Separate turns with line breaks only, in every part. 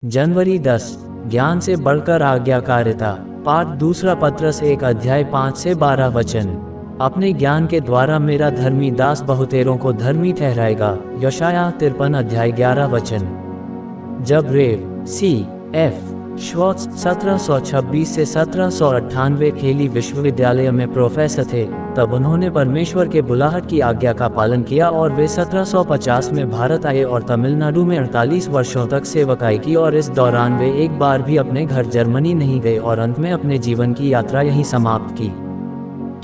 जनवरी 10। ज्ञान से बढ़कर आज्ञाकारिता। पाठ दूसरा पत्रस 1 अध्याय 5 से 12 वचन। अपने ज्ञान के द्वारा मेरा धर्मी दास बहुतेरों को धर्मी ठहराएगा। यशायाह 53 अध्याय 11 वचन। जब रेव सी एफ श्वार्ट्ज 1726 से 1798 खेली विश्वविद्यालय में प्रोफेसर थे, तब उन्होंने परमेश्वर के बुलाहट की आज्ञा का पालन किया और वे 1750 में भारत आए और तमिलनाडु में 48 वर्षों तक सेवकाई की, और इस दौरान वे एक बार भी अपने घर जर्मनी नहीं गए और अंत में अपने जीवन की यात्रा यहीं समाप्त की।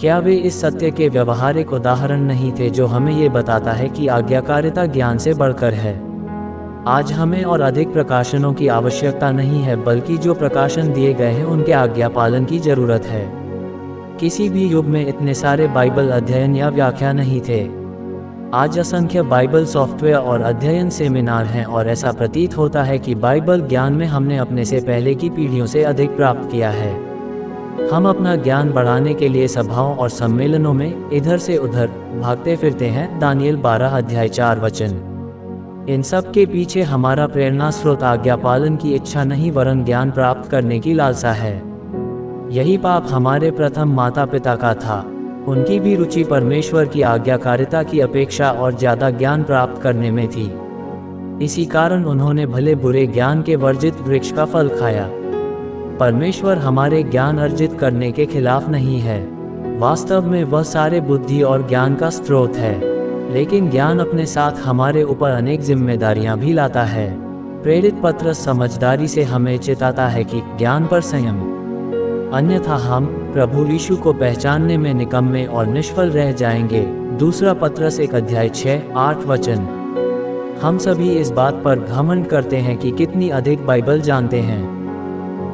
क्या वे इस सत्य के व्यवहारिक उदाहरण नहीं थे जो हमें ये बताता है कि आज्ञाकारिता ज्ञान से बढ़कर है? आज हमें और अधिक प्रकाशनों की आवश्यकता नहीं है, बल्कि जो प्रकाशन दिए गए हैं उनके आज्ञा पालन की जरूरत है। किसी भी युग में इतने सारे बाइबल अध्ययन या व्याख्या नहीं थे। आज असंख्य बाइबल सॉफ्टवेयर और अध्ययन सेमिनार हैं, और ऐसा प्रतीत होता है कि बाइबल ज्ञान में हमने अपने से पहले की पीढ़ियों से अधिक प्राप्त किया है। हम अपना ज्ञान बढ़ाने के लिए सभाओं और सम्मेलनों में इधर से उधर भागते फिरते हैं। दानियल 12 अध्याय 4 वचन। इन सब के पीछे हमारा प्रेरणा स्रोत आज्ञा पालन की इच्छा नहीं, वरन ज्ञान प्राप्त करने की लालसा है। यही पाप हमारे प्रथम माता पिता का था। उनकी भी रुचि परमेश्वर की आज्ञाकारिता की अपेक्षा और ज्यादा ज्ञान प्राप्त करने में थी। इसी कारण उन्होंने भले बुरे ज्ञान के वर्जित वृक्ष का फल खाया। परमेश्वर हमारे ज्ञान अर्जित करने के खिलाफ नहीं है। वास्तव में वह सारे बुद्धि और ज्ञान का स्रोत है, लेकिन ज्ञान अपने साथ हमारे ऊपर अनेक जिम्मेदारियां भी लाता है। प्रेरित पत्रस समझदारी से हमें चेताता है कि ज्ञान पर संयम, अन्यथा हम प्रभु यीशु को पहचानने में निकम्मे और निष्फल रह जाएंगे। दूसरा पत्रस 1 अध्याय 6-8 वचन। हम सभी इस बात पर घमंड करते हैं कि कितनी अधिक बाइबल जानते हैं।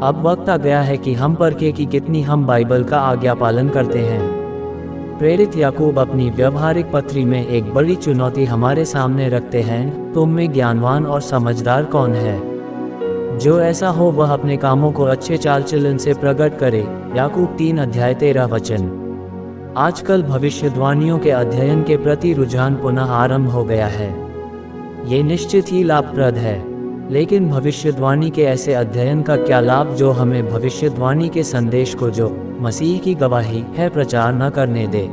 अब वक्त आ गया है कि हम परखें कि कितनी हम बाइबल का आज्ञा पालन करते हैं। प्रेरित याकूब अपनी व्यवहारिक पत्री में एक बड़ी चुनौती हमारे सामने रखते हैं। तुम में ज्ञानवान और समझदार कौन है? जो ऐसा हो वह अपने कामों को अच्छे चाल चलन से प्रकट करे। याकूब 3 अध्याय 13 वचन। आजकल भविष्यवाणियों के अध्ययन के प्रति रुझान पुनः आरंभ हो गया है। ये निश्चित ही लाभप्रद है, लेकिन भविष्यवाणी के ऐसे अध्ययन का क्या लाभ जो हमें भविष्यवाणी के संदेश को, जो मसीह की गवाही है, प्रचार न करने दे।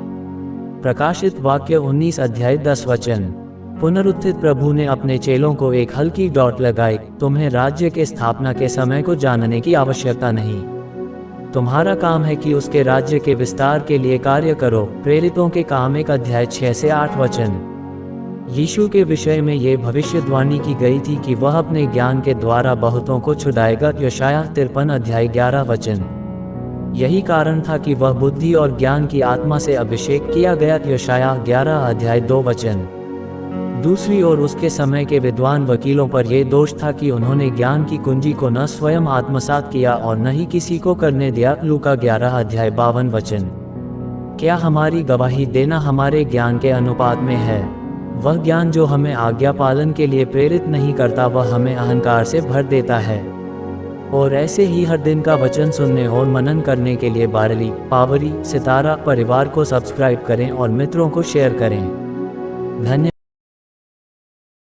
प्रकाशित वाक्य 19 अध्याय 10 वचन। पुनरुत्थित प्रभु ने अपने चेलों को एक हल्की डॉट लगाई। तुम्हें राज्य के स्थापना के समय को जानने की आवश्यकता नहीं। तुम्हारा काम है कि उसके राज्य के विस्तार के लिए कार्य करो। प्रेरितों के काम 1 अध्याय 6 से 8 वचन। यीशु के विषय में ये भविष्यवाणी की गई थी कि वह अपने ज्ञान के द्वारा बहुतों को छुड़ाएगा। यशायाह 53 अध्याय 11 वचन। यही कारण था कि वह बुद्धि और ज्ञान की आत्मा से अभिषेक किया गया। यशायाह 11 अध्याय 2 वचन। दूसरी ओर उसके समय के विद्वान वकीलों पर यह दोष था कि उन्होंने ज्ञान की कुंजी को न स्वयं आत्मसात किया और न ही किसी को करने दिया। लूका 11 अध्याय 52 वचन। क्या हमारी गवाही देना हमारे ज्ञान के अनुपात में है? वह ज्ञान जो हमें आज्ञा पालन के लिए प्रेरित नहीं करता, वह हमें अहंकार से भर देता है। और ऐसे ही हर दिन का वचन सुनने और मनन करने के लिए बारली, पावरी, सितारा परिवार को सब्सक्राइब करें और मित्रों को शेयर करें। धन्यवाद।